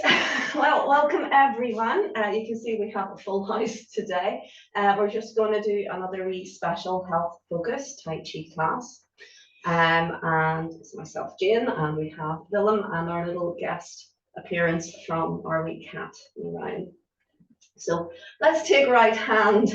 Great. Well, welcome everyone. You can see we have a full house today. We're just going to do another wee special health focused Tai Chi class. And it's myself, Jane, and we have Willem and our little guest appearance from our wee cat, Ryan. So let's take right hand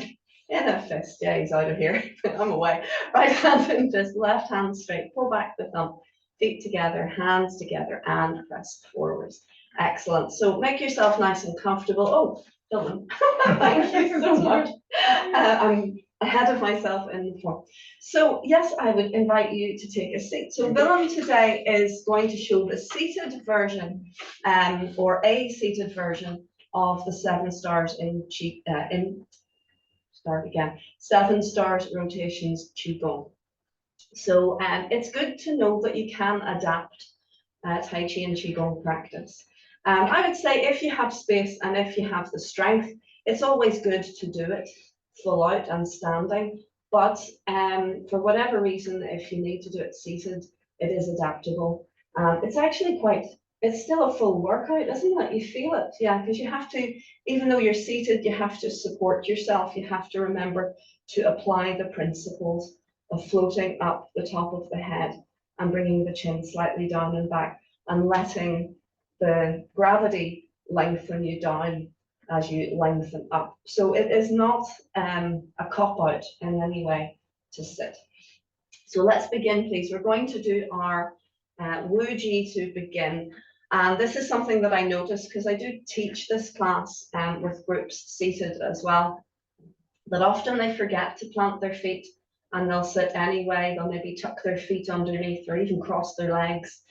in a fist. Yeah, he's out of here. I'm away. Right hand in fist, left hand straight. Pull back the thumb. Feet together, hands together, and press forwards. Excellent. So make yourself nice and comfortable. Oh, Willem, thank you so much. I'm ahead of myself in the form. So yes, I would invite you to take a seat. So Willem today is going to show the seated version, or a seated version of the 7 stars Seven Stars Rotations QI Gong. So it's good to know that you can adapt Tai Chi and Qigong practice. I would say if you have space and if you have the strength, it's always good to do it full out and standing. But for whatever reason, if you need to do it seated, it is adaptable. It's actually it's still a full workout, isn't it? You feel it, yeah, because you have to, even though you're seated, you have to support yourself. You have to remember to apply the principles of floating up the top of the head and bringing the chin slightly down and back and letting the gravity lengthen you down as you lengthen up. So it is not a cop-out in any way to sit. So let's begin, please. We're going to do our Wu Ji to begin. And this is something that I noticed because I do teach this class with groups seated as well, that often they forget to plant their feet and they'll sit anyway. They'll maybe tuck their feet underneath or even cross their legs.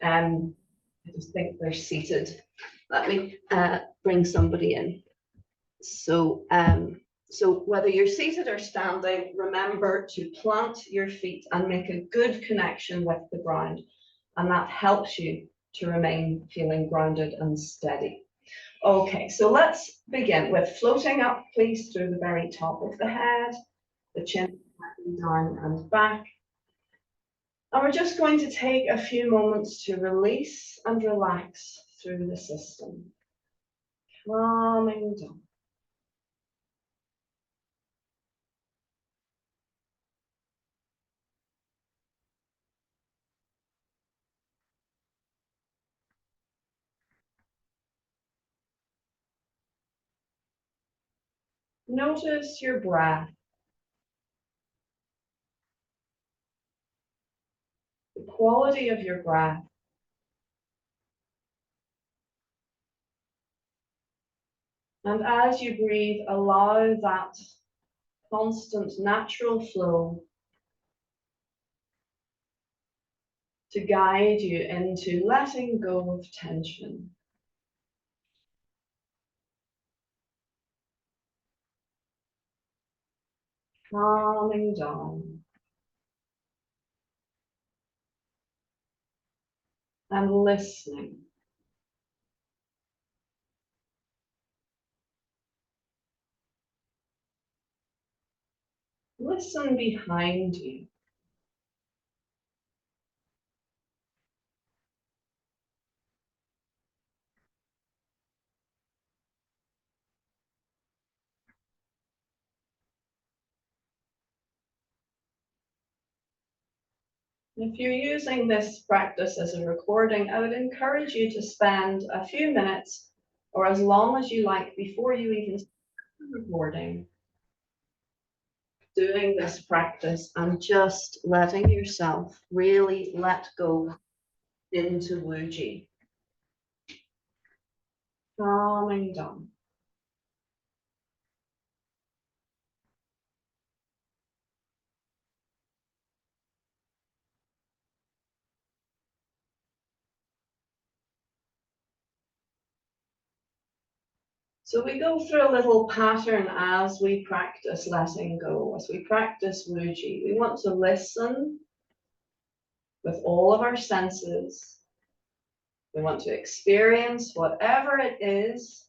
I just think they're seated. Let me bring somebody in. So, so whether you're seated or standing, remember to plant your feet and make a good connection with the ground. And that helps you to remain feeling grounded and steady. Okay, so let's begin with floating up, please, through the very top of the head, the chin down and back. And we're just going to take a few moments to release and relax through the system. Calming down. Notice your breath. The quality of your breath. And as you breathe, allow that constant natural flow to guide you into letting go of tension. Calming down. And listening. Listen behind you. If you're using this practice as a recording, I would encourage you to spend a few minutes or as long as you like before you even start recording, doing this practice and just letting yourself really let go into Wu Ji. Calming down. So we go through a little pattern as we practice letting go, as we practice Wu Ji. We want to listen with all of our senses. We want to experience whatever it is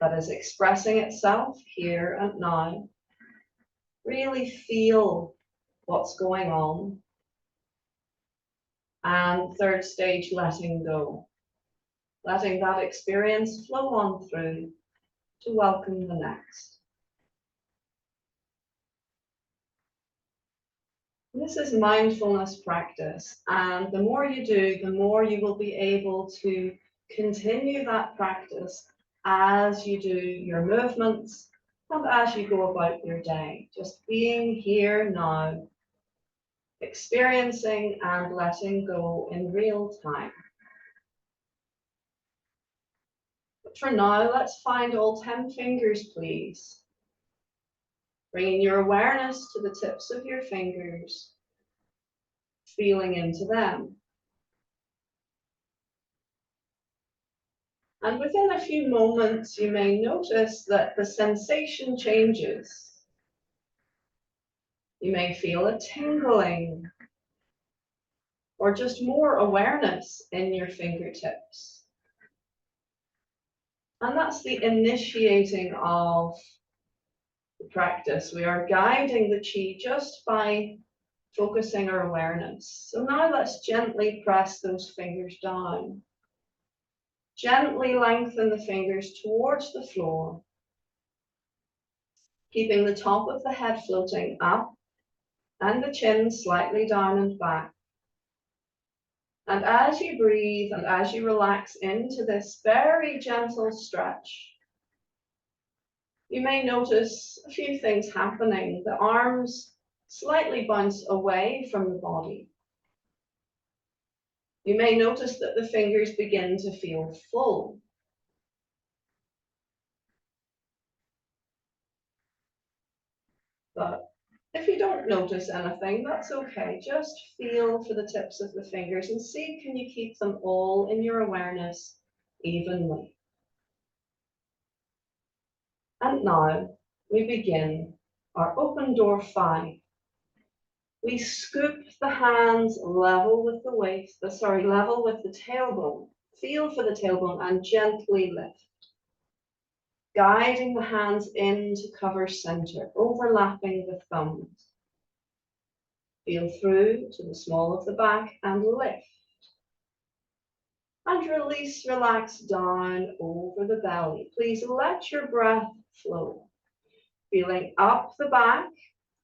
that is expressing itself here and now. Really feel what's going on. And third stage, letting go. letting that experience flow on through to welcome the next. This is mindfulness practice, and the more you do, the more you will be able to continue that practice as you do your movements and as you go about your day. Just being here now, experiencing and letting go in real time. But for now, let's find all 10 fingers, please. Bringing your awareness to the tips of your fingers, feeling into them. And within a few moments, you may notice that the sensation changes. You may feel a tingling or just more awareness in your fingertips. And that's the initiating of the practice. We are guiding the chi just by focusing our awareness. So now let's gently press those fingers down. Gently lengthen the fingers towards the floor, keeping the top of the head floating up and the chin slightly down and back. And as you breathe and as you relax into this very gentle stretch, you may notice a few things happening. The arms slightly bounce away from the body. You may notice that the fingers begin to feel full. But if you don't notice anything, that's okay. Just feel for the tips of the fingers and see, can you keep them all in your awareness evenly? And now we begin our open door 5. We scoop the hands level with the waist, level with the tailbone. Feel for the tailbone and gently lift. Guiding the hands in to cover center, overlapping the thumbs. Feel through to the small of the back and lift. And release, relax down over the belly. Please let your breath flow. Feeling up the back,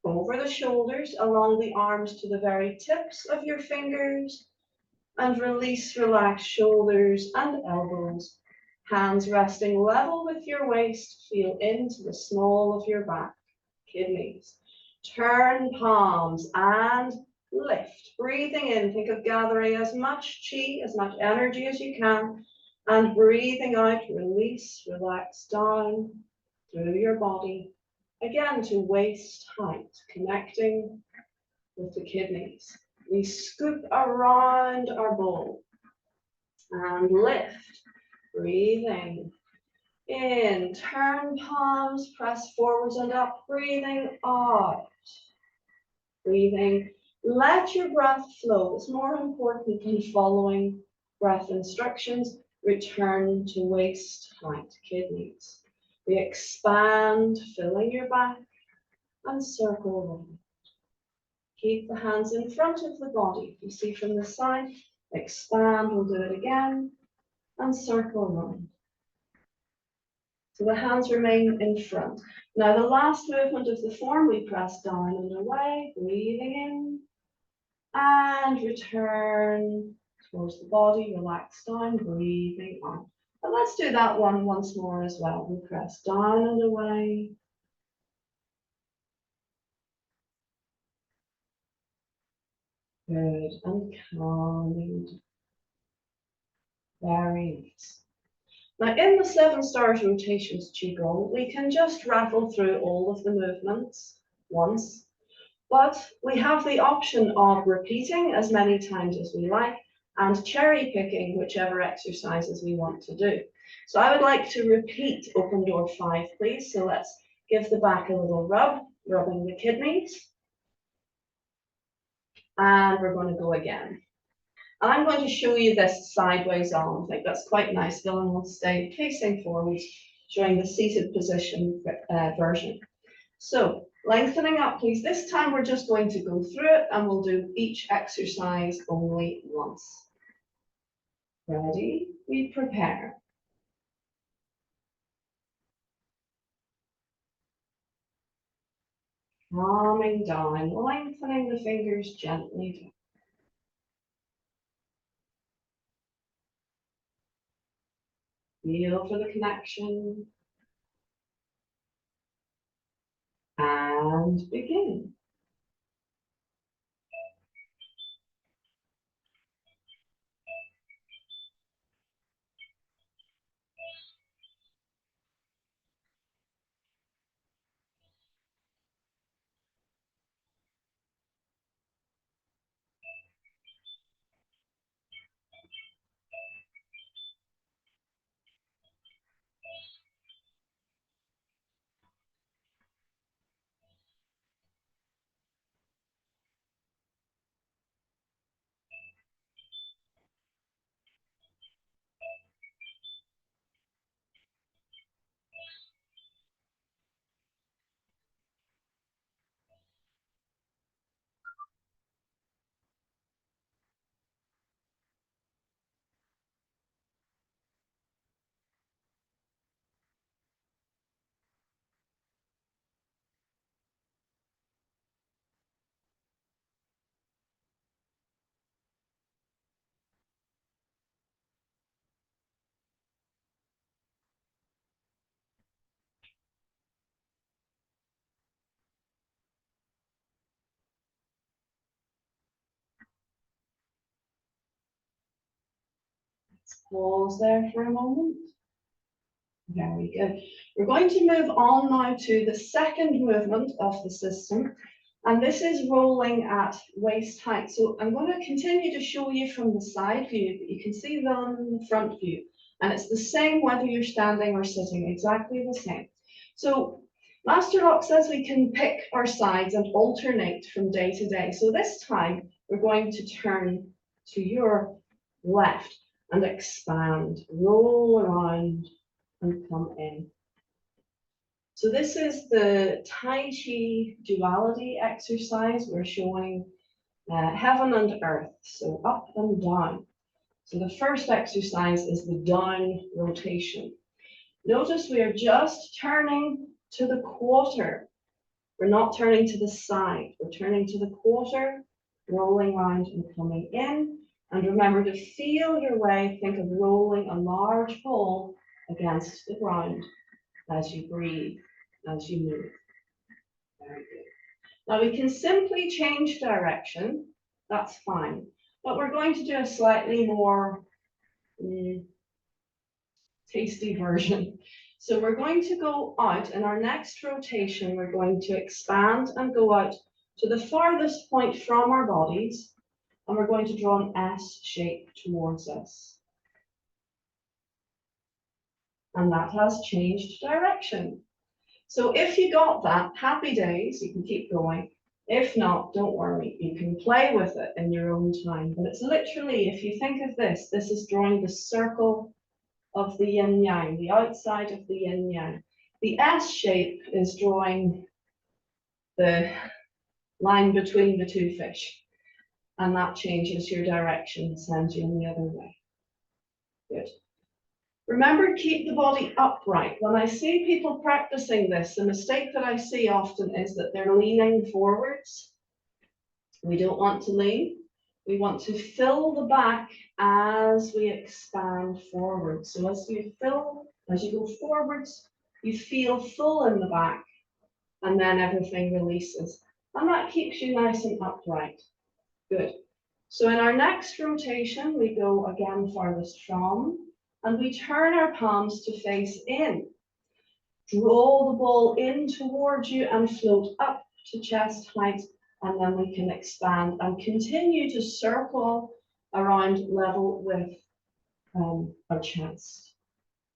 over the shoulders, along the arms to the very tips of your fingers. And release, relax shoulders and elbows. Hands resting level with your waist. Feel into the small of your back, kidneys. Turn palms and lift. Breathing in, think of gathering as much chi, as much energy as you can. And breathing out, release, relax down through your body. Again, to waist height, connecting with the kidneys. We scoop around our bowl and lift. Breathing in, turn palms, press forwards and up. Breathing out. Breathing, let your breath flow. It's more important than following breath instructions. Return to waist height, kidneys. We expand, filling your back and circle around. Keep the hands in front of the body. You see from the side, expand, we'll do it again, and circle around. So the hands remain in front. Now the last movement of the form, we press down and away, breathing in, and return towards the body, relax down, breathing out. And let's do that one once more as well. We press down and away. Good, and calming. Very nice. Now in the 7 Stars Rotations QI Gong, we can just rattle through all of the movements once, but we have the option of repeating as many times as we like and cherry picking whichever exercises we want to do. So I would like to repeat open door 5, please. So let's give the back a little rub, rubbing the kidneys. And we're going to go again. And I'm going to show you this sideways on. I think that's quite nice. Willem will stay facing forwards, showing the seated position version. So lengthening up, please. This time we're just going to go through it and we'll do each exercise only once. Ready? We prepare. Calming down, lengthening the fingers gently down. Feel for the connection. And begin. Pause there for a moment. Very good. We're going to move on now to the second movement of the system, and this is rolling at waist height. So I'm going to continue to show you from the side view, but you can see them the front view, and it's the same whether you're standing or sitting, exactly the same. So Master Lock says we can pick our sides and alternate from day to day. So this time we're going to turn to your left and expand, roll around and come in. So this is the Tai Chi duality exercise. We're showing heaven and earth, so up and down. So the first exercise is the down rotation. Notice we are just turning to the quarter. We're not turning to the side. We're turning to the quarter, rolling around and coming in. And remember to feel your way. Think of rolling a large ball against the ground as you breathe, as you move. Very good. Now we can simply change direction. That's fine. But we're going to do a slightly more tasty version. So we're going to go out in our next rotation. We're going to expand and go out to the farthest point from our bodies. And we're going to draw an S shape towards us. And that has changed direction. So if you got that, happy days, you can keep going. If not, don't worry, you can play with it in your own time. But it's literally, if you think of this, this is drawing the circle of the yin yang, the outside of the yin yang. The S shape is drawing the line between the two fish. And that changes your direction, sends you in the other way. Good. Remember, keep the body upright. When I see people practicing this, the mistake that I see often is that they're leaning forwards. We don't want to lean. We want to fill the back as we expand forward. So as you go forwards, you feel full in the back, and then everything releases. And that keeps you nice and upright. Good. So in our next rotation, we go again farthest from, and we turn our palms to face in. Draw the ball in towards you and float up to chest height, and then we can expand and continue to circle around level with our chest.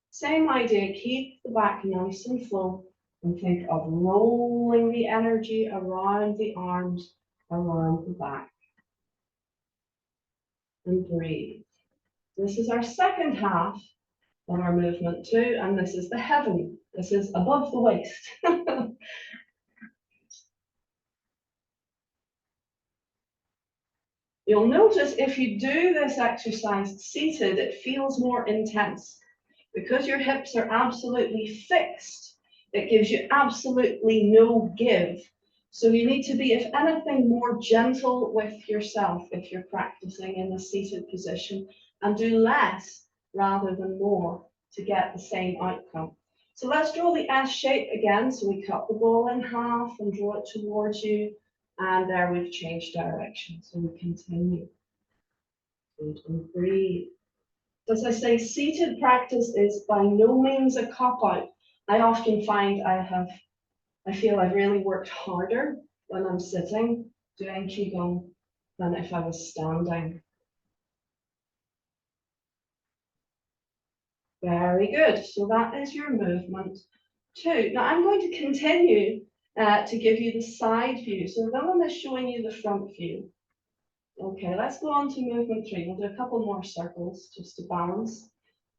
Same idea, keep the back nice and full, and think of rolling the energy around the arms, around the back. And breathe. This is our second half of our movement too, and this is the heaven. This is above the waist. You'll notice if you do this exercise seated, it feels more intense. Because your hips are absolutely fixed, it gives you absolutely no give. So you need to be, if anything, more gentle with yourself if you're practicing in a seated position, and do less rather than more to get the same outcome. So let's draw the S shape again. So we cut the ball in half and draw it towards you. And there we've changed direction. So we continue. Good, and breathe. As I say, seated practice is by no means a cop-out. I often find I feel I've really worked harder when I'm sitting doing Qigong than if I was standing. Very good. So that is your movement 2. Now I'm going to continue to give you the side view. So Willem is showing you the front view. Okay, let's go on to movement 3. We'll do a couple more circles just to balance.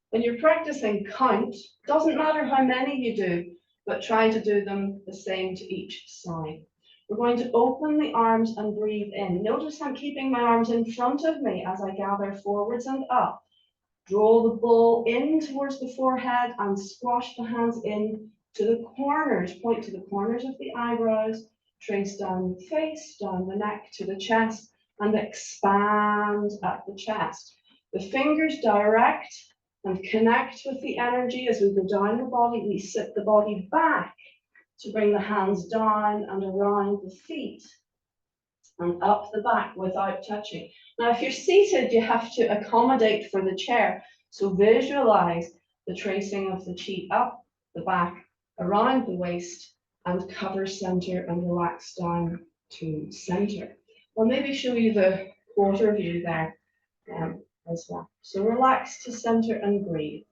When you're practicing count, doesn't matter how many you do, but try to do them the same to each side. We're going to open the arms and breathe in. Notice I'm keeping my arms in front of me as I gather forwards and up. Draw the ball in towards the forehead and squash the hands in to the corners. Point to the corners of the eyebrows. Trace down the face, down the neck to the chest, and expand at the chest. The fingers direct and connect with the energy as we go down the body. We sit the body back to bring the hands down and around the feet and up the back without touching. Now, if you're seated, you have to accommodate for the chair. So visualize the tracing of the chi up the back, around the waist, and cover center and relax down to center. I'll maybe show you the quarter view there as well. So relax to center and breathe.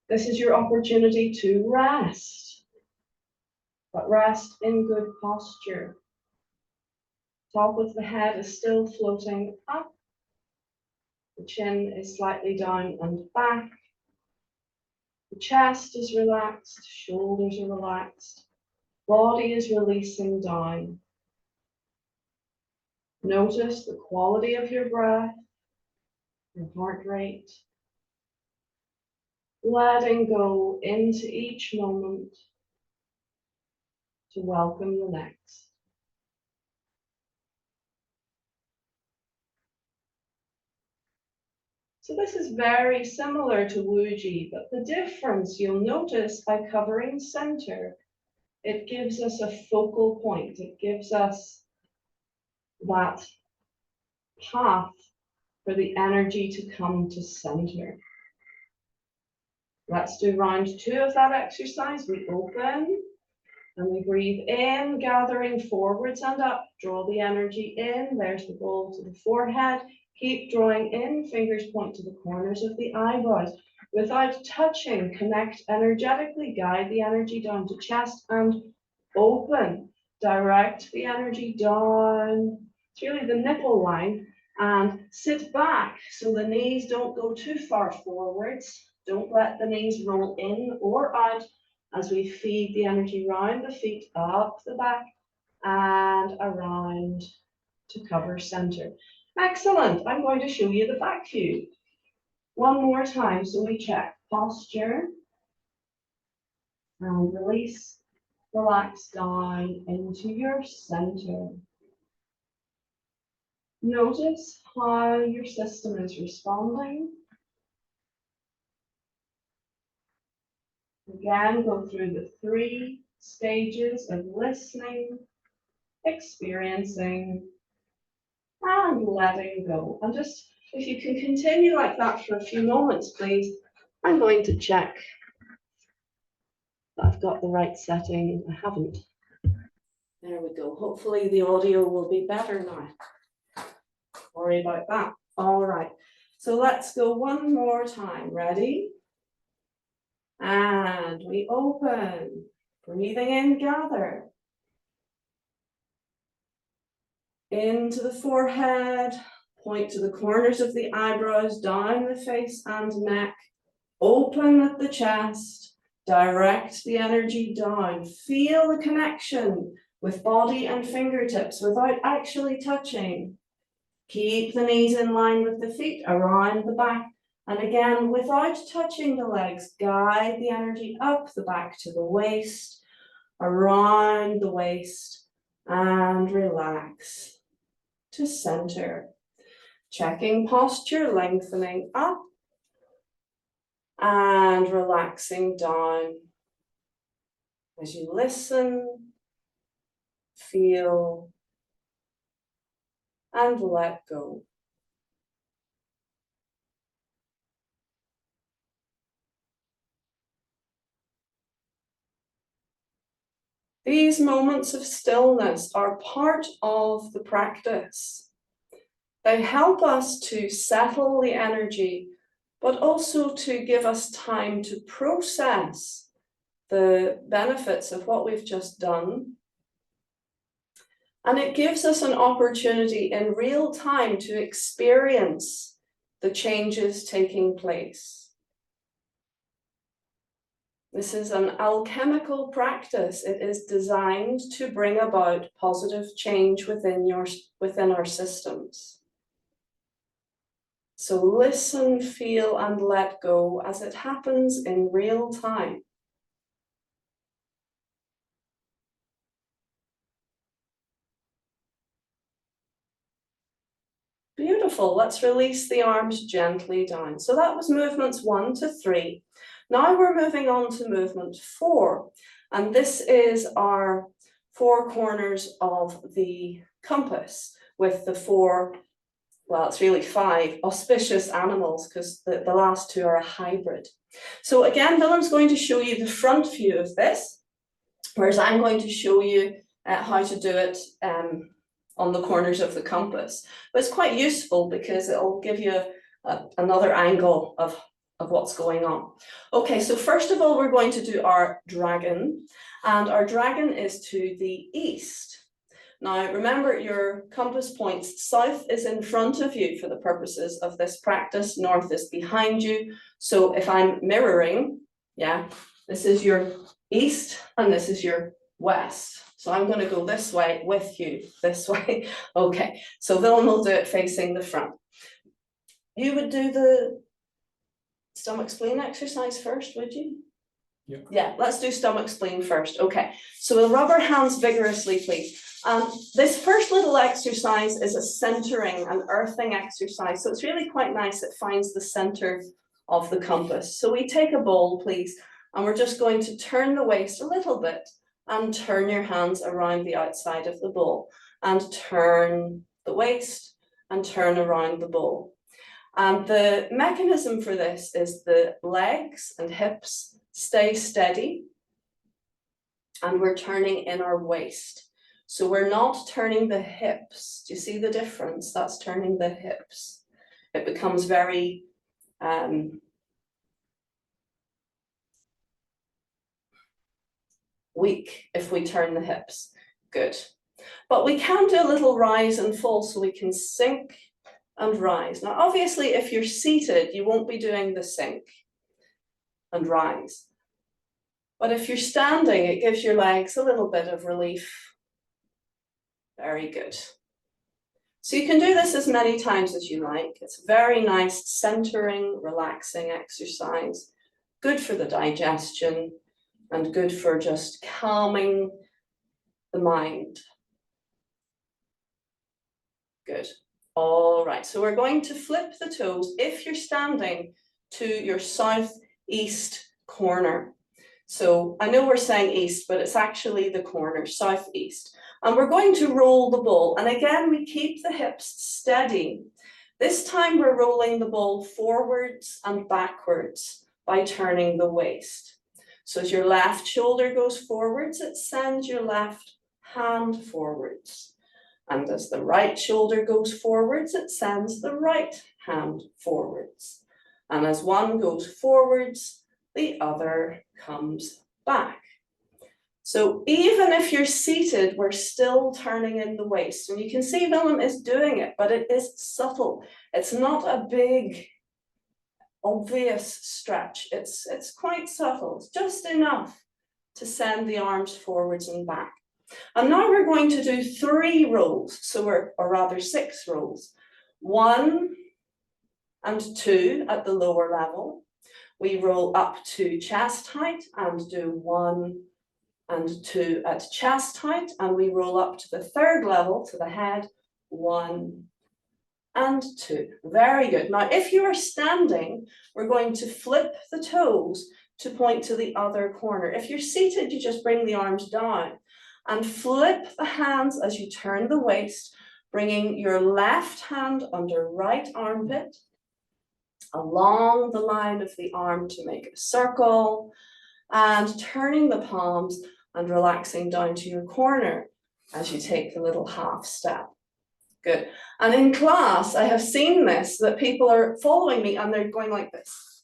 This is your opportunity to rest, but rest in good posture. Top of the head is still floating up. The chin is slightly down and back. The chest is relaxed, shoulders are relaxed. Body is releasing down. Notice the quality of your breath, your heart rate. Letting go into each moment to welcome the next. So this is very similar to Wuji, but the difference you'll notice by covering center, it gives us a focal point. It gives us that path for the energy to come to center. Let's do round 2 of that exercise. We open and we breathe in, gathering forwards and up. Draw the energy in. There's the ball to the forehead. Keep drawing in. Fingers point to the corners of the eyebrows. Without touching, connect energetically. Guide the energy down to chest and open. Direct the energy down. It's really the nipple line. And sit back so the knees don't go too far forwards. Don't let the knees roll in or out as we feed the energy round the feet, up the back, and around to cover center. Excellent. I'm going to show you the back view one more time. So we check posture and release, relax down into your center. Notice how your system is responding. Again, go through the 3 stages of listening, experiencing, and letting go. And just, if you can continue like that for a few moments, please. I'm going to check that I've got the right setting. I haven't. There we go. Hopefully the audio will be better now. Worry about that. All right. So let's go one more time. Ready? And we open. Breathing in, gather. Into the forehead, point to the corners of the eyebrows, down the face and neck, open at the chest, direct the energy down. Feel the connection with body and fingertips without actually touching. Keep the knees in line with the feet around the back. And again, without touching the legs, guide the energy up the back to the waist, around the waist, and relax to center. Checking posture, lengthening up and relaxing down. As you listen, feel, and let go. These moments of stillness are part of the practice. They help us to settle the energy, but also to give us time to process the benefits of what we've just done. And it gives us an opportunity in real time to experience the changes taking place. This is an alchemical practice. It is designed to bring about positive change within our systems. So listen, feel, and let go as it happens in real time. Beautiful. Let's release the arms gently down. So that was movements 1 to 3. Now we're moving on to movement 4. And this is our 4 corners of the compass with the 4, well, it's really 5 auspicious animals because the last 2 are a hybrid. So again, Willem's going to show you the front view of this, whereas I'm going to show you how to do it on the corners of the compass. But it's quite useful because it'll give you another angle of what's going on. Okay, so first of all, we're going to do our dragon, and our dragon is to the east. Now, remember your compass points. South is in front of you for the purposes of this practice. North is behind you. So if I'm mirroring, yeah, this is your east and this is your west. So I'm going to go this way with you, this way. Okay, so Willem will do it facing the front. You would do the stomach spleen exercise first, would you? Yeah. Yeah, let's do stomach spleen first. Okay, so we'll rub our hands vigorously, please. This first little exercise is a centering and earthing exercise. So it's really quite nice. It finds the center of the compass. So we take a bowl, please, and we're just going to turn the waist a little bit and turn your hands around the outside of the bowl and turn the waist and turn around the bowl. And the mechanism for this is the legs and hips stay steady and we're turning in our waist. So we're not turning the hips. Do you see the difference? That's turning the hips. It becomes very weak if we turn the hips. Good. But we can do a little rise and fall so we can sink and rise. Now, obviously, if you're seated, you won't be doing the sink and rise. But if you're standing, it gives your legs a little bit of relief. Very good. So you can do this as many times as you like. It's a very nice centering, relaxing exercise. Good for the digestion and good for just calming the mind. Good. All right, so we're going to flip the toes if you're standing to your southeast corner. So I know we're saying east, but it's actually the corner, southeast. And we're going to roll the ball. And again, we keep the hips steady. This time we're rolling the ball forwards and backwards by turning the waist. So as your left shoulder goes forwards, it sends your left hand forwards. And as the right shoulder goes forwards, it sends the right hand forwards. And as one goes forwards, the other comes back. So even if you're seated, we're still turning in the waist. And you can see Willem is doing it, but it is subtle. It's not a big, obvious stretch. It's quite subtle. It's just enough to send the arms forwards and back. And now we're going to do 3 rolls, or rather 6 rolls. 1 and 2 at the lower level. We roll up to chest height and do 1 and 2 at chest height, and we roll up to the third level, to the head, 1 and 2. Very good. Now, if you are standing, we're going to flip the toes to point to the other corner. If you're seated, you just bring the arms down and flip the hands as you turn the waist, bringing your left hand under right armpit, along the line of the arm to make a circle, and turning the palms and relaxing down to your corner as you take the little half step. Good. And in class, I have seen this, that people are following me and they're going like this,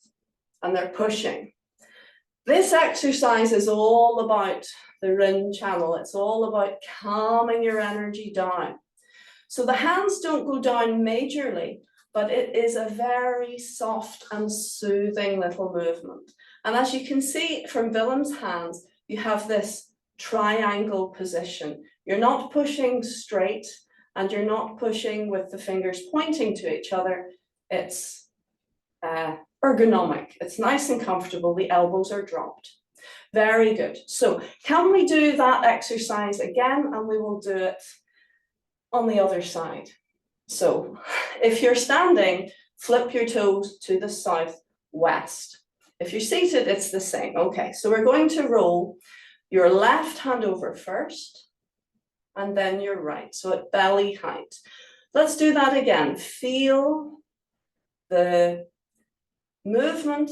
and they're pushing. This exercise is all about the Rin channel. It's all about calming your energy down. So the hands don't go down majorly, but it is a very soft and soothing little movement. And as you can see from Willem's hands, you have this triangle position. You're not pushing straight and you're not pushing with the fingers pointing to each other. It's ergonomic. It's nice and comfortable. The elbows are dropped. Very good. So can we do that exercise again? And we will do it on the other side. So if you're standing, flip your toes to the southwest. If you're seated, it's the same. Okay, so we're going to roll your left hand over first, and then your right, so at belly height. Let's do that again. Feel the movement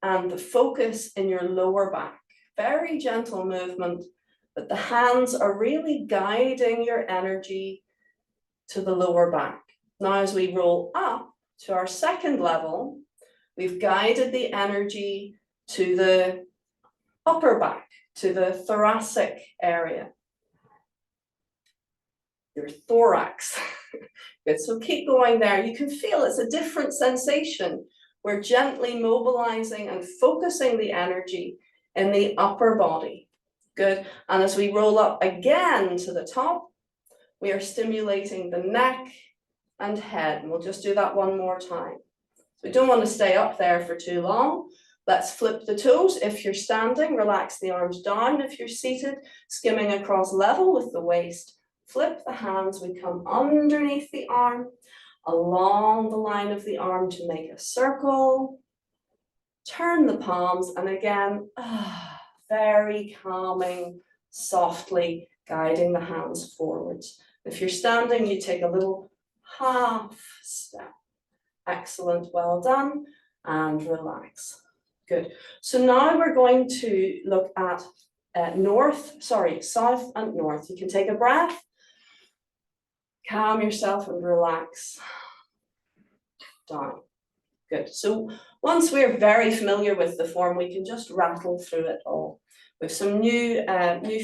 and the focus in your lower back. Very gentle movement, but the hands are really guiding your energy to the lower back. Now, as we roll up to our second level, we've guided the energy to the upper back, to the thoracic area, your thorax. Good, so keep going there. You can feel it's a different sensation. We're gently mobilizing and focusing the energy in the upper body. Good, and as we roll up again to the top, we are stimulating the neck and head, and we'll just do that one more time. We don't want to stay up there for too long. Let's flip the toes. If you're standing, relax the arms down. If you're seated, skimming across level with the waist, flip the hands. We come underneath the arm, along the line of the arm to make a circle. Turn the palms, and again, very calming, softly guiding the hands forwards. If you're standing, you take a little half step. Excellent, well done, and relax. Good. So now we're going to look at south and north. You can take a breath, calm yourself and relax down. Good. So once we're very familiar with the form, we can just rattle through it all. We have some new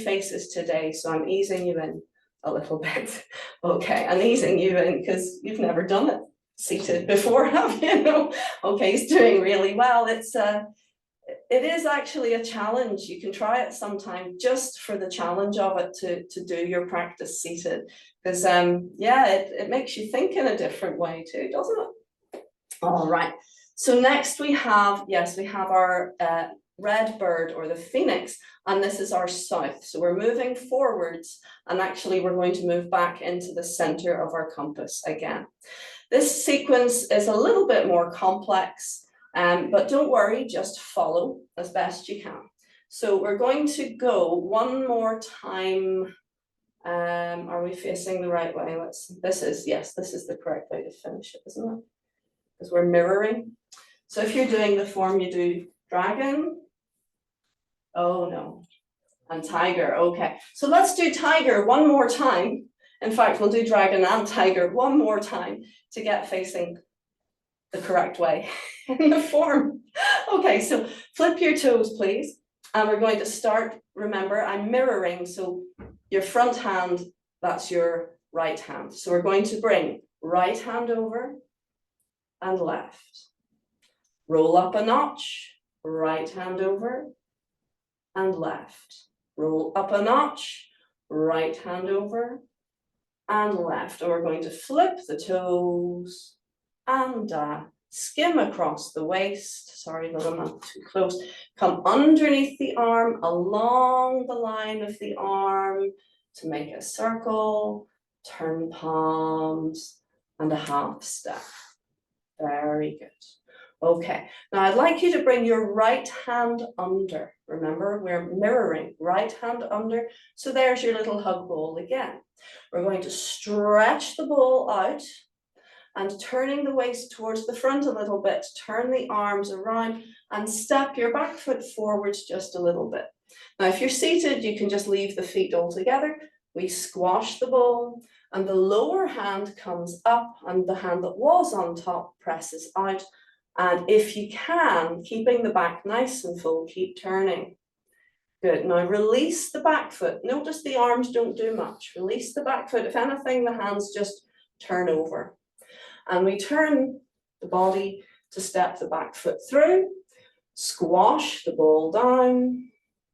faces today, so I'm easing you in a little bit. Okay, I'm easing you in because you've never done it seated before, have you? No. Okay, he's doing really well. It is actually a challenge. You can try it sometime just for the challenge of it to do your practice seated, because yeah, it makes you think in a different way too, doesn't it? All right. So next we have our red bird or the phoenix, and this is our south. So we're moving forwards, and actually we're going to move back into the center of our compass again. This sequence is a little bit more complex, but don't worry, just follow as best you can. So we're going to go one more time. Are we facing the right way? This is the correct way to finish it, isn't it? Because we're mirroring. So if you're doing the form, you do dragon. Oh no. And tiger. Okay. So let's do tiger one more time. In fact, we'll do dragon and tiger one more time to get facing the correct way in the form. Okay, so flip your toes, please. And we're going to start, remember, I'm mirroring, so your front hand, that's your right hand. So we're going to bring right hand over and left. Roll up a notch, right hand over and left. Roll up a notch, right hand over and left. And we're going to flip the toes and skim across the waist. Sorry, Willem, I'm too close. Come underneath the arm, along the line of the arm to make a circle, turn palms, and a half step. Very good. Okay, now I'd like you to bring your right hand under. Remember, we're mirroring, right hand under. So there's your little hug ball again. We're going to stretch the ball out and turning the waist towards the front a little bit, turn the arms around and step your back foot forwards just a little bit. Now, if you're seated, you can just leave the feet all together. We squash the ball and the lower hand comes up and the hand that was on top presses out. And if you can, keeping the back nice and full, keep turning. Good, now release the back foot. Notice the arms don't do much. Release the back foot. If anything, the hands just turn over. And we turn the body to step the back foot through, squash the ball down,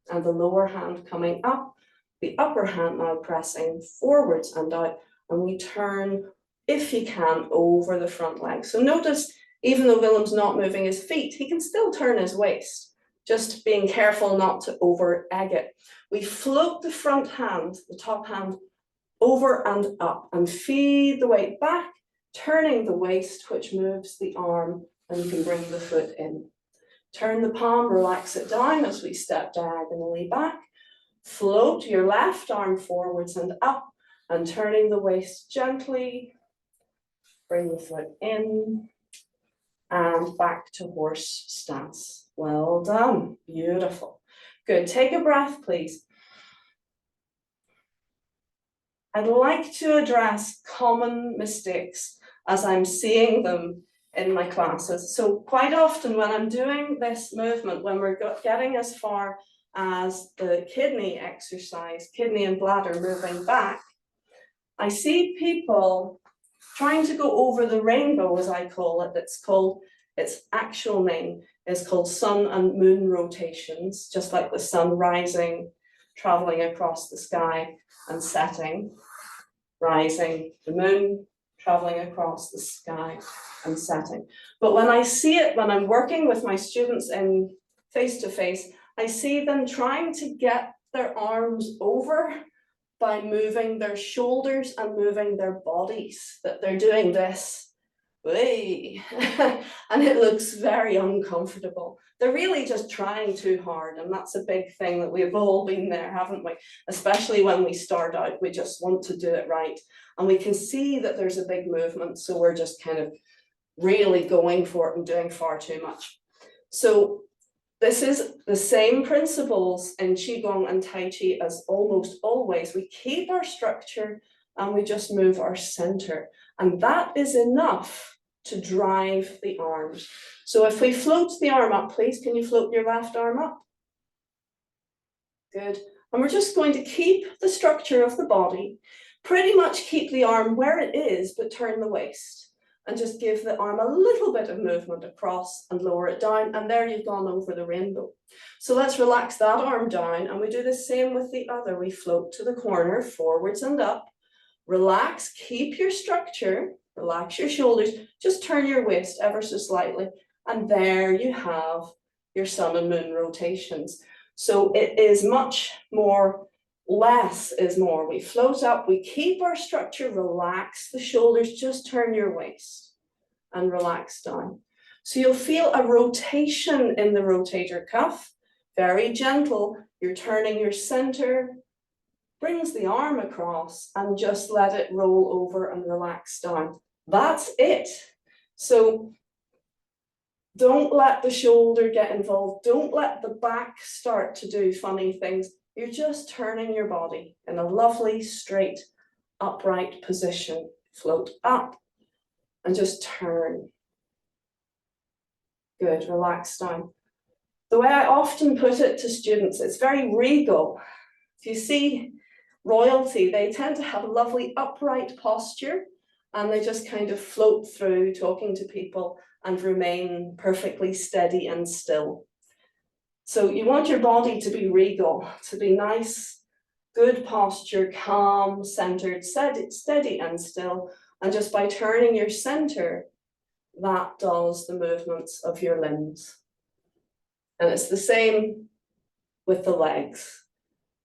and the lower hand coming up, the upper hand now pressing forwards and out, and we turn, if you can, over the front leg. So notice, even though Willem's not moving his feet, he can still turn his waist, just being careful not to over egg it. We float the front hand, the top hand, over and up, and feed the weight back, turning the waist, which moves the arm, and you can bring the foot in. Turn the palm, relax it down as we step diagonally back. Float your left arm forwards and up, and turning the waist gently. Bring the foot in, and back to horse stance. Well done, beautiful. Good, take a breath, please. I'd like to address common mistakes as I'm seeing them in my classes. So quite often when I'm doing this movement, when we're getting as far as the kidney exercise, kidney and bladder moving back, I see people trying to go over the rainbow, as I call it. Its actual name is called sun and moon rotations, just like the sun rising, traveling across the sky and setting, rising, the moon traveling across the sky and setting. But when I see it, when I'm working with my students in face-to-face, I see them trying to get their arms over by moving their shoulders and moving their bodies, that they're doing this, and it looks very uncomfortable. They're really just trying too hard, and that's a big thing that we've all been there, haven't we? Especially when we start out, we just want to do it right. And we can see that there's a big movement, so we're just kind of really going for it and doing far too much. So this is the same principles in Qigong and Tai Chi as almost always. We keep our structure and we just move our center. And that is enough to drive the arms. So if we float the arm up, please, can you float your left arm up? Good. And we're just going to keep the structure of the body, pretty much keep the arm where it is, but turn the waist. And just give the arm a little bit of movement across and lower it down. And there you've gone over the rainbow. So let's relax that arm down. And we do the same with the other. We float to the corner, forwards and up. Relax, keep your structure, relax your shoulders, just turn your waist ever so slightly. And there you have your sun and moon rotations. So it is much more, less is more. We float up, we keep our structure, relax the shoulders, just turn your waist and relax down. So you'll feel a rotation in the rotator cuff, very gentle. You're turning your center, brings the arm across and just let it roll over and relax down. That's it. So don't let the shoulder get involved. Don't let the back start to do funny things. You're just turning your body in a lovely, straight, upright position. Float up and just turn. Good, relax down. The way I often put it to students, it's very regal. If you see royalty, they tend to have a lovely upright posture and they just kind of float through talking to people and remain perfectly steady and still. So you want your body to be regal, to be nice, Good posture, calm, centered, steady and still. And just by turning your center, that does the movements of your limbs. And it's the same with the legs.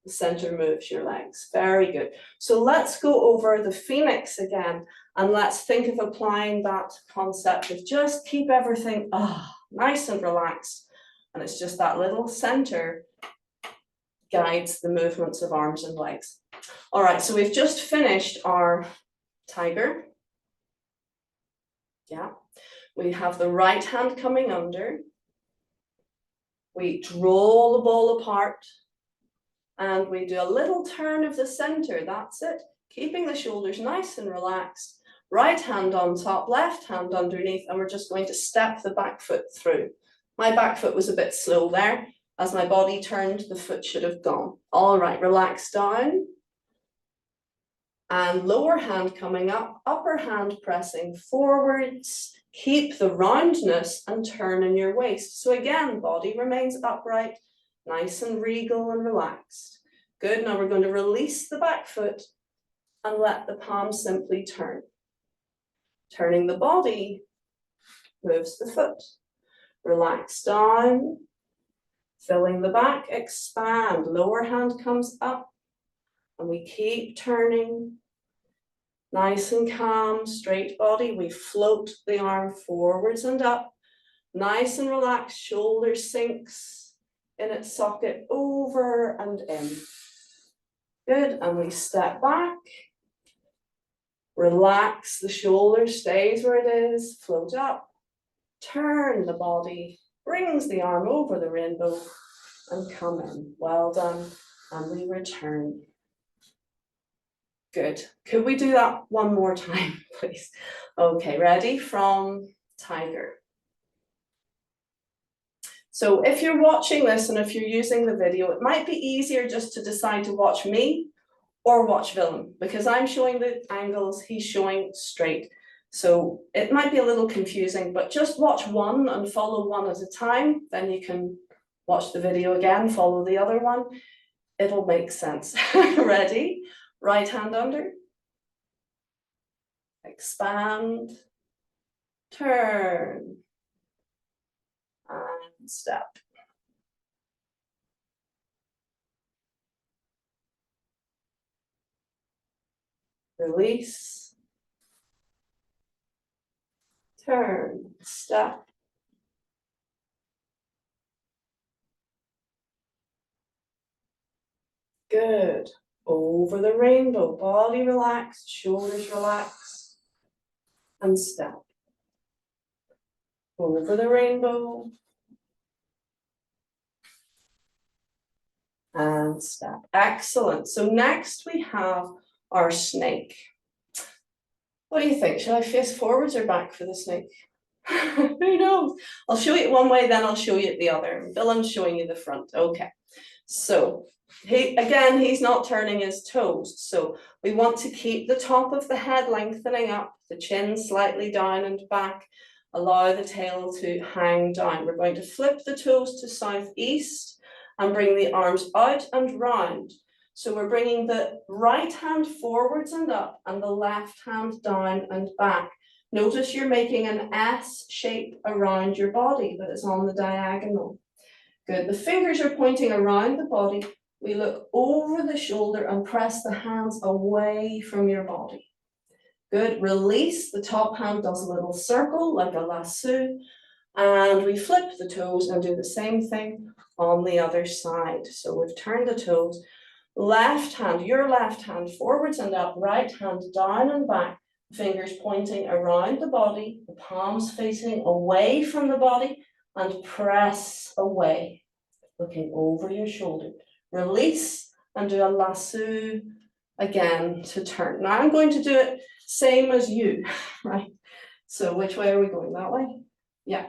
The center moves your legs. Very good. So let's go over the Phoenix again, and let's think of applying that concept of just keep everything nice and relaxed. And it's just that little center guides the movements of arms and legs. All right, so we've just finished our tiger. Yeah, we have the right hand coming under. We roll the ball apart and we do a little turn of the center. That's it. Keeping the shoulders nice and relaxed. Right hand on top, left hand underneath, and we're just going to step the back foot through. My back foot was a bit slow there. As my body turned, the foot should have gone. All right, relax down. And lower hand coming up, upper hand pressing forwards. Keep the roundness and turn in your waist. So again, body remains upright, nice and regal and relaxed. Good, now we're going to release the back foot and let the palm simply turn. Turning the body moves the foot. Relax down, filling the back, expand. Lower hand comes up and we keep turning. Nice and calm, straight body. We float the arm forwards and up. Nice and relaxed, shoulder sinks in its socket over and in. Good, and we step back. Relax, the shoulder stays where it is, float up. Turn the body, brings the arm over the rainbow and come in. Well done, and we return. Good. Could we do that one more time, please? Okay, ready? From tiger. So if you're watching this and if you're using the video, it might be easier just to decide to watch me or watch Willem, because I'm showing the angles, he's showing straight. So it might be a little confusing, but just watch one and follow one at a time. Then you can watch the video again, follow the other one. It'll make sense. Ready? Right hand under, expand, turn, and step. Release, turn, step. Good. Over the rainbow, body relaxed, shoulders relaxed, and step. Over the rainbow, and step. Excellent. So next we have our snake. What do you think? Shall I face forwards or back for the snake? Who knows? I'll show you it one way, then I'll show you it the other. Willem's showing you the front. Okay. So he's not turning his toes. So we want to keep the top of the head lengthening up, the chin slightly down and back. Allow the tail to hang down. We're going to flip the toes to southeast and bring the arms out and round. So we're bringing the right hand forwards and up and the left hand down and back. Notice you're making an S shape around your body, but it's on the diagonal. Good, the fingers are pointing around the body. We look over the shoulder and press the hands away from your body. Good, release, the top hand does a little circle like a lasso, and we flip the toes and do the same thing on the other side. So we've turned the toes, left hand, your left hand forwards and up, right hand down and back, fingers pointing around the body, the palms facing away from the body, and press away, looking over your shoulder. Release and do a lasso again to turn. Now I'm going to do it same as you, right? So which way are we going? That way? Yeah.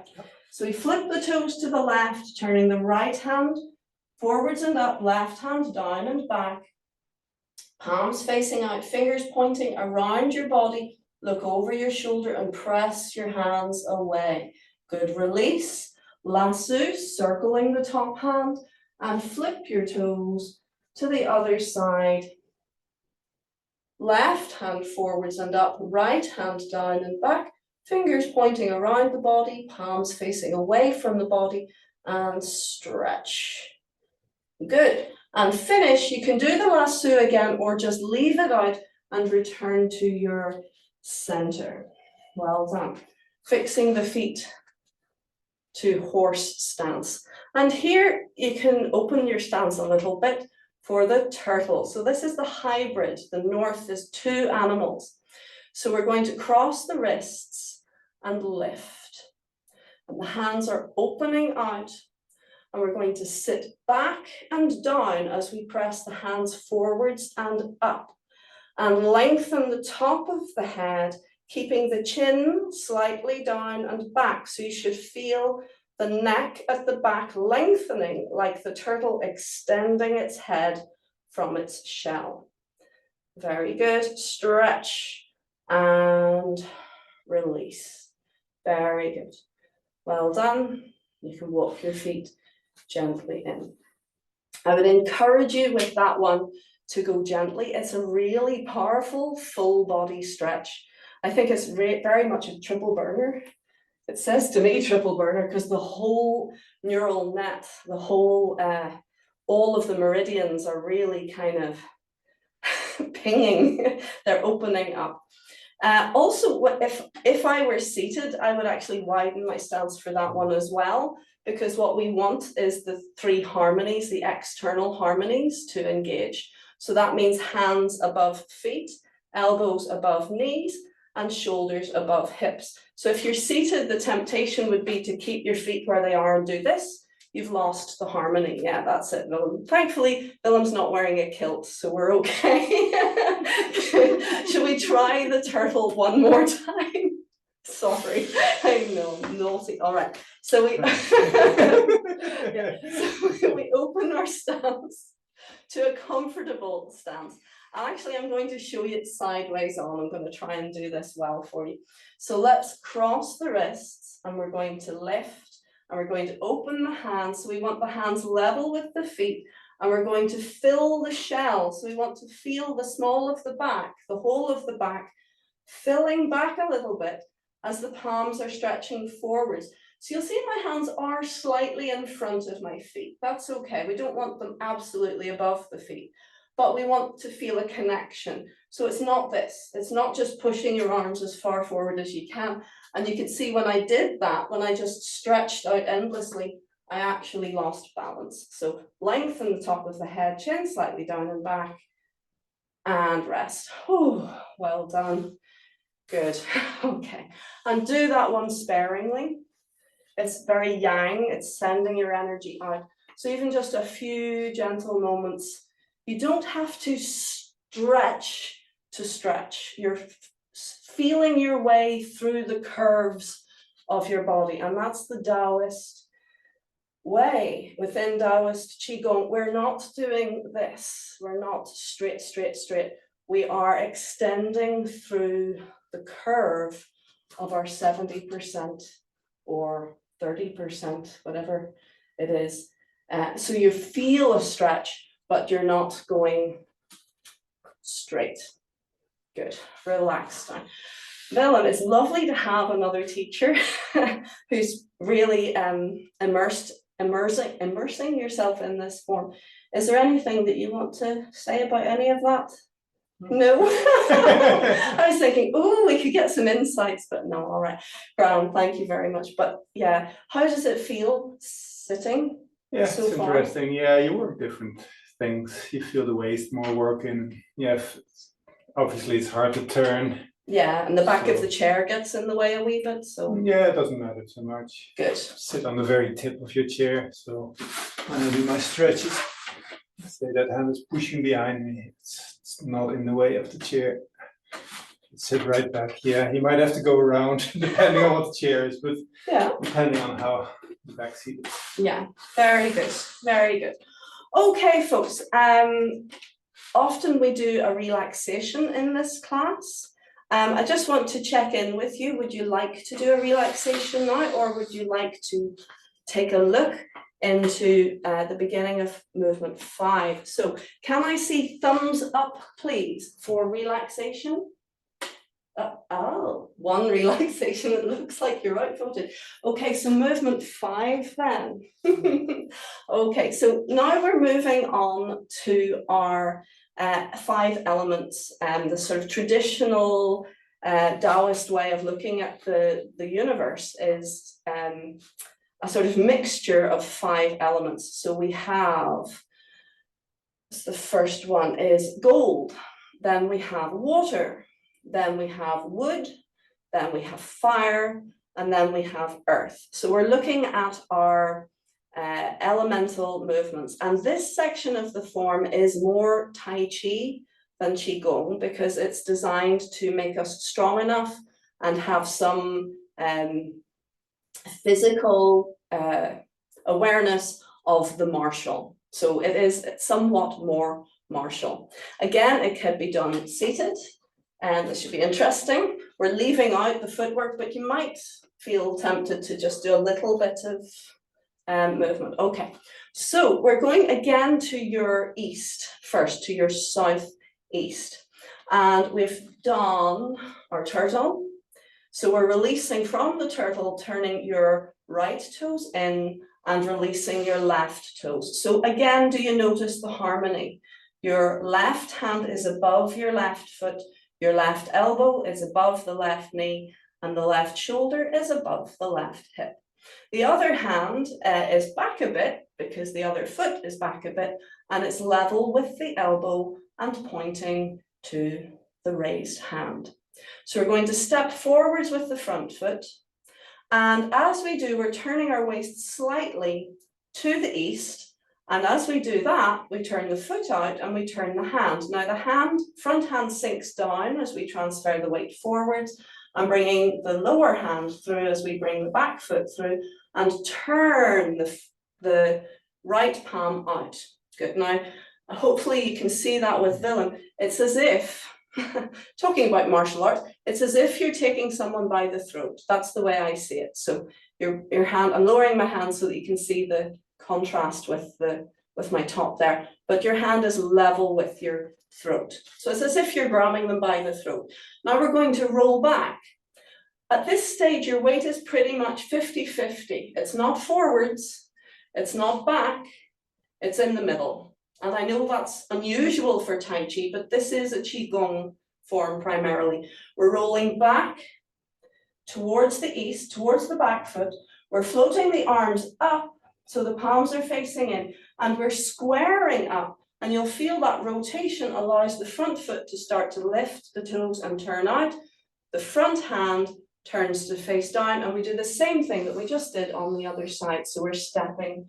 So we flip the toes to the left, turning the right hand forwards and up, left hand down and back, palms facing out, fingers pointing around your body, look over your shoulder and press your hands away. Good, release, lasso, circling the top hand, and flip your toes to the other side. Left hand forwards and up, right hand down and back, fingers pointing around the body, palms facing away from the body, and stretch. Good. And finish. You can do the lasso again or just leave it out and return to your center. Well done. Fixing the feet to horse stance. And here you can open your stance a little bit for the turtle. So this is the hybrid. The north is two animals. So we're going to cross the wrists and lift. And the hands are opening out. And we're going to sit back and down as we press the hands forwards and up. And lengthen the top of the head, keeping the chin slightly down and back. So you should feel the neck at the back lengthening like the turtle extending its head from its shell. Very good. Stretch and release. Very good. Well done. You can walk your feet gently in. I would encourage you with that one to go gently. It's a really powerful full body stretch. I think it's very much a triple burner. It says to me triple burner because the whole neural net, the whole, all of the meridians are really kind of pinging. They're opening up. Also, if I were seated, I would actually widen my stance for that one as well, because what we want is the three harmonies, the external harmonies to engage. So that means hands above feet, elbows above knees, and shoulders above hips. So if you're seated, the temptation would be to keep your feet where they are and do this. You've lost the harmony. Yeah, that's it, Willem. Thankfully, Willem's not wearing a kilt, so we're okay. Should we try the turtle one more time? Sorry, I know, naughty. All right, so we, yeah. So we open our stance to a comfortable stance. Actually, I'm going to show you it sideways on. I'm going to try and do this well for you. So let's cross the wrists and we're going to lift and we're going to open the hands. So we want the hands level with the feet and we're going to fill the shell. So we want to feel the small of the back, the whole of the back, filling back a little bit as the palms are stretching forwards. So you'll see my hands are slightly in front of my feet. That's okay. We don't want them absolutely above the feet, but we want to feel a connection. So it's not this. It's not just pushing your arms as far forward as you can. And you can see when I did that, when I just stretched out endlessly, I actually lost balance. So lengthen the top of the head, chin slightly down and back, and rest. Oh, well done. Good. Okay. And do that one sparingly. It's very yang. It's sending your energy out. So even just a few gentle moments. You don't have to stretch to stretch. You're feeling your way through the curves of your body. And that's the Taoist way. Within Taoist Qigong, we're not doing this. We're not straight, straight, straight. We are extending through the curve of our 70% or 30%, whatever it is. So you feel a stretch, but you're not going straight. Good. Relax down. Willem, it's lovely to have another teacher who's really immersing yourself in this form. Is there anything that you want to say about any of that? No. I was thinking, oh, we could get some insights, but no. All right, Brown, thank you very much. But yeah, how does it feel sitting? Yeah, so it's far? interesting. Yeah, you work different things. You feel the waist more working. Yeah, obviously it's hard to turn. Yeah, and the back of the chair gets in the way a wee bit. So yeah, it doesn't matter so much. Good. Sit on the very tip of your chair. So when I do my stretches, say that hand is pushing behind me. It's not in the way of the chair. Sit right back. Yeah, you might have to go around depending on what the chair is, but yeah, depending on how the back seat is. Yeah, very good, very good. Okay, folks. Often we do a relaxation in this class. I just want to check in with you. Would you like to do a relaxation now, or would you like to take a look into the beginning of movement 5. So can I see thumbs up, please, for relaxation? Oh, one relaxation. It looks like you're outvoted. Okay, so movement 5 then. Okay, so now we're moving on to our 5 elements, the sort of traditional Taoist way of looking at the universe is a sort of mixture of 5 elements. So we have, the first one is gold, then we have water, then we have wood, then we have fire, and then we have earth. So we're looking at our elemental movements. And this section of the form is more Tai Chi than Qi Gong because it's designed to make us strong enough and have some physical awareness of the martial. So it's somewhat more martial. Again, it can be done seated, and this should be interesting. We're leaving out the footwork, but you might feel tempted to just do a little bit of movement. Okay, so we're going again to your east first, to your southeast. And we've done our turtle. So we're releasing from the turtle, turning your right toes in and releasing your left toes. So again, do you notice the harmony? Your left hand is above your left foot, your left elbow is above the left knee, and the left shoulder is above the left hip. The other hand is back a bit because the other foot is back a bit, and it's level with the elbow and pointing to the raised hand. So we're going to step forwards with the front foot. And as we do, we're turning our waist slightly to the east. And as we do that, we turn the foot out and we turn the hand. Now the front hand sinks down as we transfer the weight forwards, and bringing the lower hand through as we bring the back foot through and turn the right palm out. Good. Now, hopefully you can see that with Willem. It's as if, talking about martial arts, it's as if you're taking someone by the throat. That's the way I see it. So your hand, I'm lowering my hand so that you can see the contrast with my top there, but your hand is level with your throat. So it's as if you're grabbing them by the throat. Now we're going to roll back. At this stage, your weight is pretty much 50-50. It's not forwards, it's not back, it's in the middle. And I know that's unusual for Tai Chi, but this is a Qi Gong form primarily. We're rolling back towards the east, towards the back foot. We're floating the arms up so the palms are facing in, and we're squaring up. And you'll feel that rotation allows the front foot to start to lift the toes and turn out. The front hand turns to face down, and we do the same thing that we just did on the other side. So we're stepping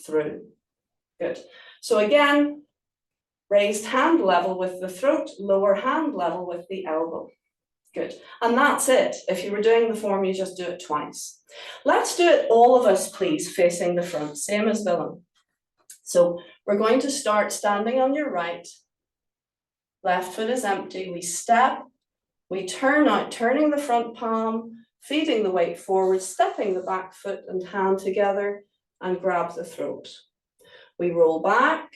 through. Good. So again, raised hand level with the throat, lower hand level with the elbow. Good. And that's it. If you were doing the form, you just do it twice. Let's do it, all of us, please, facing the front, same as Willem. So we're going to start standing on your right. Left foot is empty. We step, we turn out, turning the front palm, feeding the weight forward, stepping the back foot and hand together, and grab the throat. We roll back,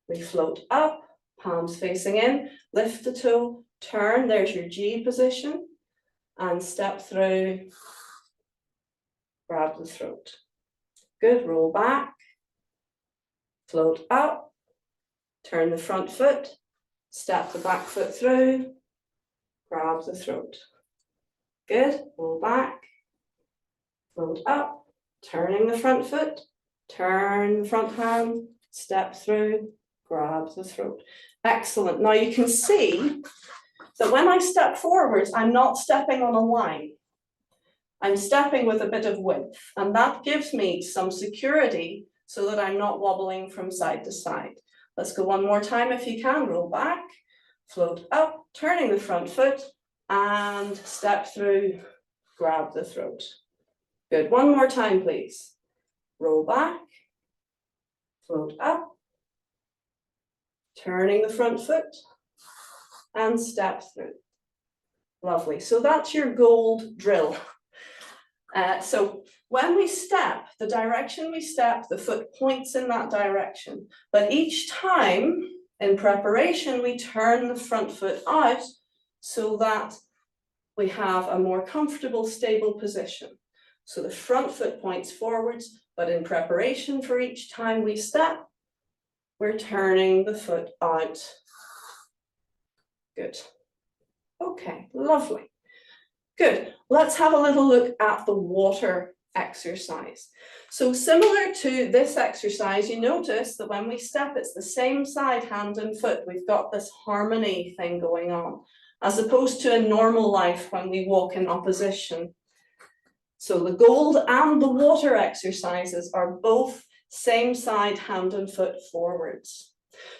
we float up, palms facing in, lift the toe, turn, there's your G position, and step through, grab the throat. Good, roll back, float up, turn the front foot, step the back foot through, grab the throat. Good, roll back, float up, turning the front foot, turn the front hand, step through, grab the throat. Excellent. Now you can see that when I step forwards, I'm not stepping on a line. I'm stepping with a bit of width, and that gives me some security so that I'm not wobbling from side to side. Let's go one more time if you can. Roll back, float up, turning the front foot, and step through, grab the throat. Good. One more time, please. Roll back, float up, turning the front foot, and step through. Lovely. So that's your gold drill. So when we step, the direction we step, the foot points in that direction. But each time in preparation, we turn the front foot out so that we have a more comfortable, stable position. So the front foot points forwards, but in preparation for each time we step, we're turning the foot out. Good. Okay, lovely. Good. Let's have a little look at the water exercise. So similar to this exercise, you notice that when we step, it's the same side, hand and foot. We've got this harmony thing going on, as opposed to in normal life when we walk in opposition. So the gold and the water exercises are both same side, hand and foot forwards.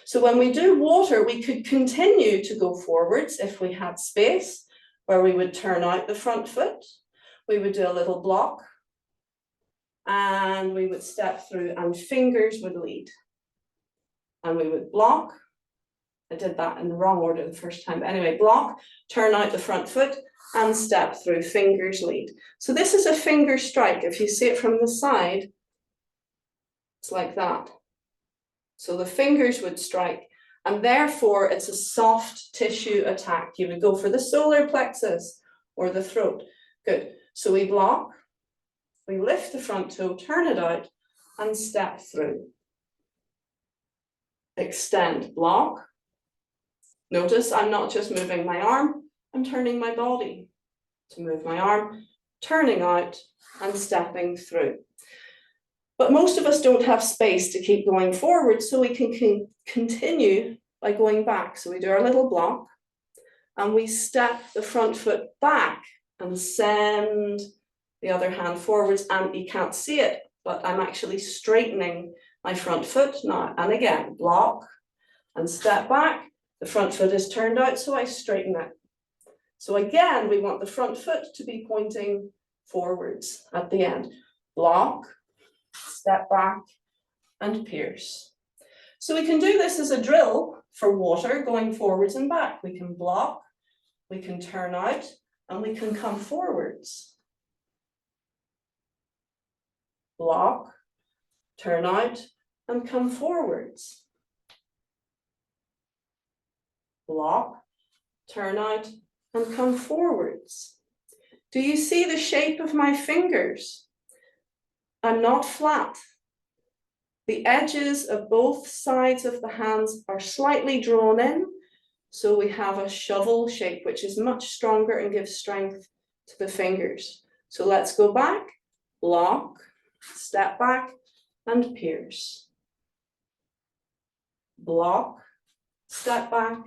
So when we do water, we could continue to go forwards if we had space, where we would turn out the front foot. We would do a little block and we would step through and fingers would lead. And we would block. I did that in the wrong order the first time. But anyway, block, turn out the front foot and step through, fingers lead. So this is a finger strike. If you see it from the side, it's like that. So the fingers would strike, and therefore it's a soft tissue attack. You would go for the solar plexus or the throat. Good. So we block, we lift the front toe, turn it out, and step through. Extend, block. Notice I'm not just moving my arm, I'm turning my body to move my arm, turning out and stepping through. But most of us don't have space to keep going forward, so we can continue by going back. So we do our little block and we step the front foot back and send the other hand forwards, and you can't see it, but I'm actually straightening my front foot now. And again, block and step back. The front foot is turned out, so I straighten it. So again, we want the front foot to be pointing forwards at the end. Block, step back, and pierce. So we can do this as a drill for water, going forwards and back. We can block, we can turn out, and we can come forwards. Block, turn out, and come forwards. Block, turn out, and come forwards. Do you see the shape of my fingers? I'm not flat. The edges of both sides of the hands are slightly drawn in, so we have a shovel shape, which is much stronger and gives strength to the fingers. So let's go back, block, step back, and pierce. Block, step back,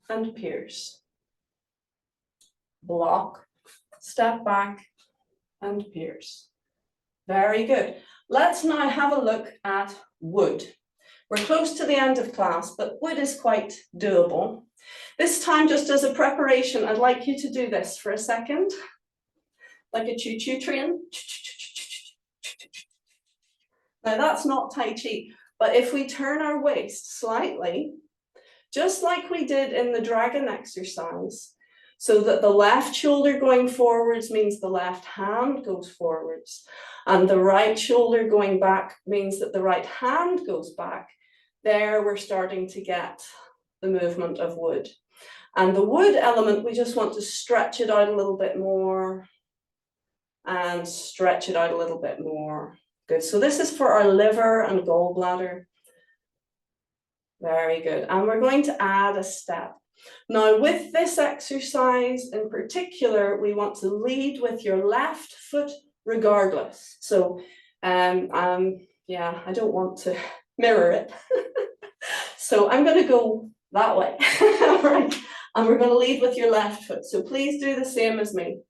and pierce. Block, step back, and pierce. Very good. Let's now have a look at wood. We're close to the end of class, but wood is quite doable. This time, just as a preparation, I'd like you to do this for a second, like a choo-choo train. Now that's not Tai Chi, but if we turn our waist slightly, just like we did in the dragon exercise, so that the left shoulder going forwards means the left hand goes forwards, and the right shoulder going back means that the right hand goes back. There we're starting to get the movement of wood. And the wood element, we just want to stretch it out a little bit more and stretch it out a little bit more. Good. So this is for our liver and gallbladder. Very good. And we're going to add a step. Now, with this exercise in particular, we want to lead with your left foot regardless. So, yeah, I don't want to mirror it. So I'm going to go that way, right? And we're going to lead with your left foot. So please do the same as me.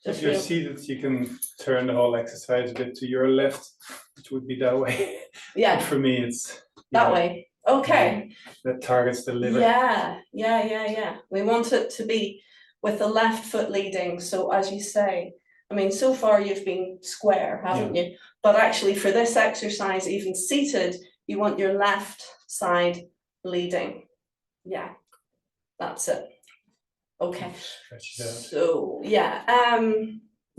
If you're seated, you can turn the whole exercise a bit to your left, which would be that way. Yeah. But for me, it's that way. Okay. That targets the liver. Yeah. We want it to be with the left foot leading. So as you say, I mean, so far you've been square, haven't you? But actually for this exercise, even seated, you want your left side leading. Yeah, that's it. Okay. Stretch it out. So yeah,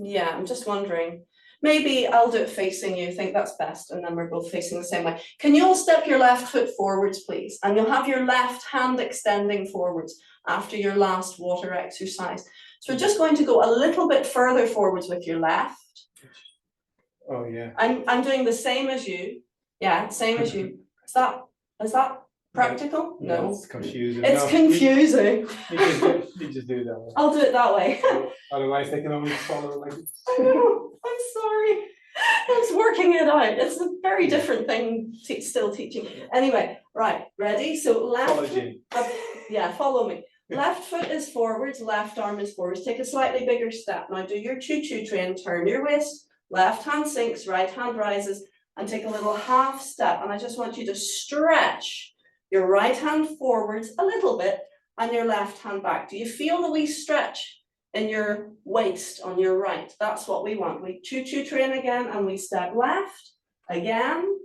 Yeah, I'm just wondering. Maybe I'll do it facing you. I think that's best. And then we're both facing the same way. Can you all step your left foot forwards, please? And you'll have your left hand extending forwards after your last water exercise. So we're just going to go a little bit further forwards with your left. Oh, yeah. I'm doing the same as you. Yeah, same as you. Is that practical? No. It's confusing. It's No, confusing. You just do it that way. I'll do it that way. Otherwise, they can only follow like this. I know, I'm sorry. It's working it out. It's a very different thing, still teaching. Anyway, right, ready? So left, Follow Jane. yeah, follow me. Left foot is forwards, left arm is forwards. Take a slightly bigger step. Now do your choo-choo train, turn your waist, left hand sinks, right hand rises, and take a little half step. And I just want you to stretch your right hand forwards a little bit and your left hand back. Do you feel the wee stretch in your waist on your right? That's what we want. We choo-choo train again and we step left again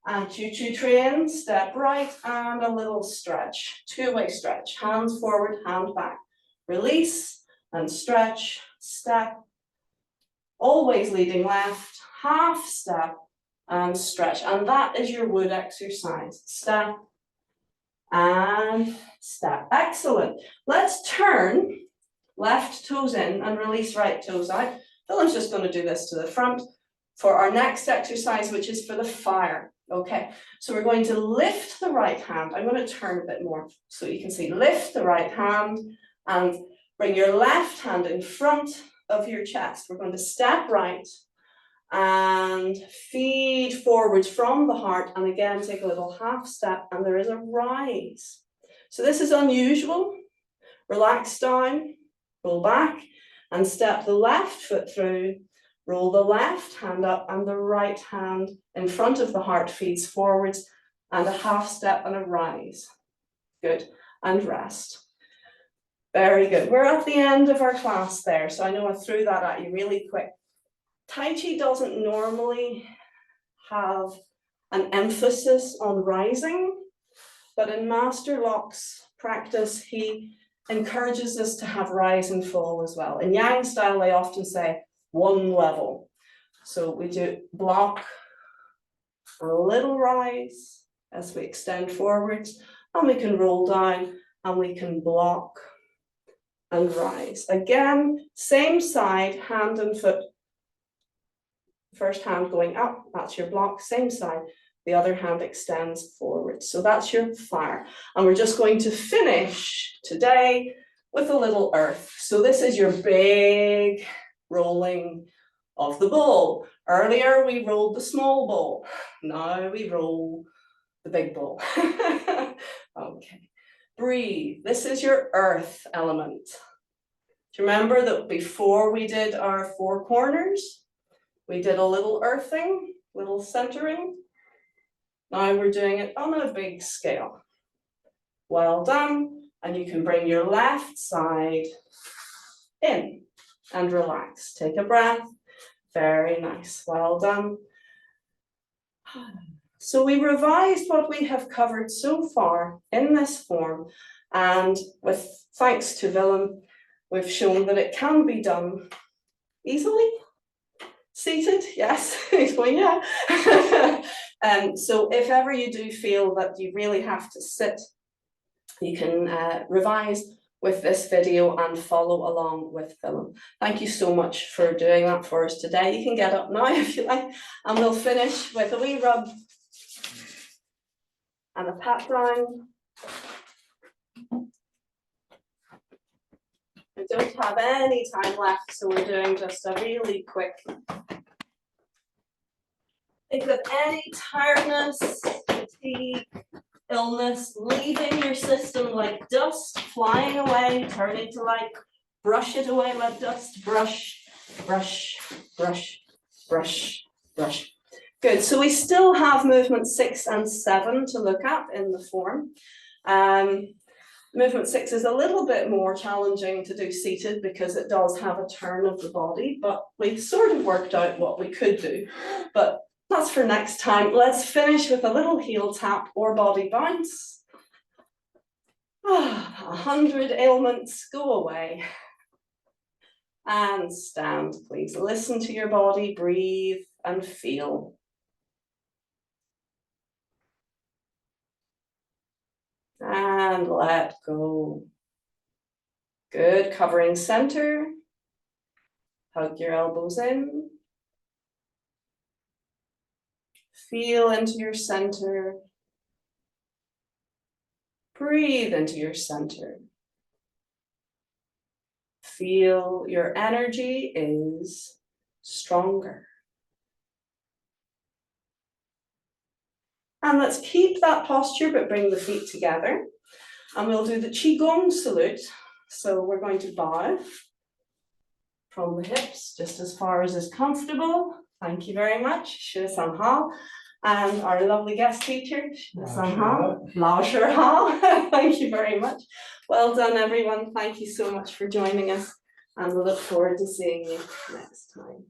and choo-choo train, step right and a little stretch, two-way stretch, hands forward, hand back. Release and stretch, step, always leading left, half step and stretch. And that is your wood exercise. Step and step. Excellent. Let's turn left toes in and release right toes out. Willem's just going to do this to the front for our next exercise, which is for the fire. Okay, so we're going to lift the right hand. I'm going to turn a bit more so you can see. Lift the right hand and bring your left hand in front of your chest. We're going to step right and feed forwards from the heart, and again take a little half step and there is a rise. So this is unusual. Relax down, roll back and step the left foot through, roll the left hand up and the right hand in front of the heart feeds forwards, and a half step and a rise. Good, and rest. Very good. We're at the end of our class there, so I know I threw that at you really quick. Tai Chi doesn't normally have an emphasis on rising, but in Master Locke's practice, he encourages us to have rise and fall as well. In Yang style, they often say one level. So we do block, a little rise as we extend forwards, and we can roll down and we can block and rise. Again, same side, hand and foot. First hand going up, that's your block, same side. The other hand extends forward. So that's your fire. And we're just going to finish today with a little earth. So this is your big rolling of the ball. Earlier we rolled the small ball. Now we roll the big ball. Okay. Breathe. This is your earth element. Do you remember that before we did our four corners, we did a little earthing, little centering? Now we're doing it on a big scale. Well done. And you can bring your left side in and relax. Take a breath. Very nice. Well done. So we revised what we have covered so far in this form. And with thanks to Willem, we've shown that it can be done easily. Seated, yes, he's going, yeah. So if ever you do feel that you really have to sit, you can revise with this video and follow along with Willem. Thank you so much for doing that for us today. You can get up now if you like, and we'll finish with a wee rub and a pat down. We don't have any time left, so we're doing just a really quick. Think of any tiredness, fatigue, illness leaving your system like dust, flying away, turning to light. Brush it away like dust. Brush, brush, brush, brush, brush. Good. So we still have movement 6 and 7 to look at in the form. Movement 6 is a little bit more challenging to do seated because it does have a turn of the body, but we've sort of worked out what we could do. But that's for next time. Let's finish with a little heel tap or body bounce. 100 ailments go away. And stand, please. Listen to your body, breathe and feel. And let go. Good, covering center. Hug your elbows in. Feel into your center. Breathe into your center. Feel your energy is stronger. And let's keep that posture, but bring the feet together. And we'll do the Qigong salute. So we're going to bow from the hips, just as far as is comfortable. Thank you very much, Shri Sanha. And our lovely guest teacher, Shri Sanha, Lao Shirha. Thank you very much. Well done, everyone. Thank you so much for joining us. And we look forward to seeing you next time.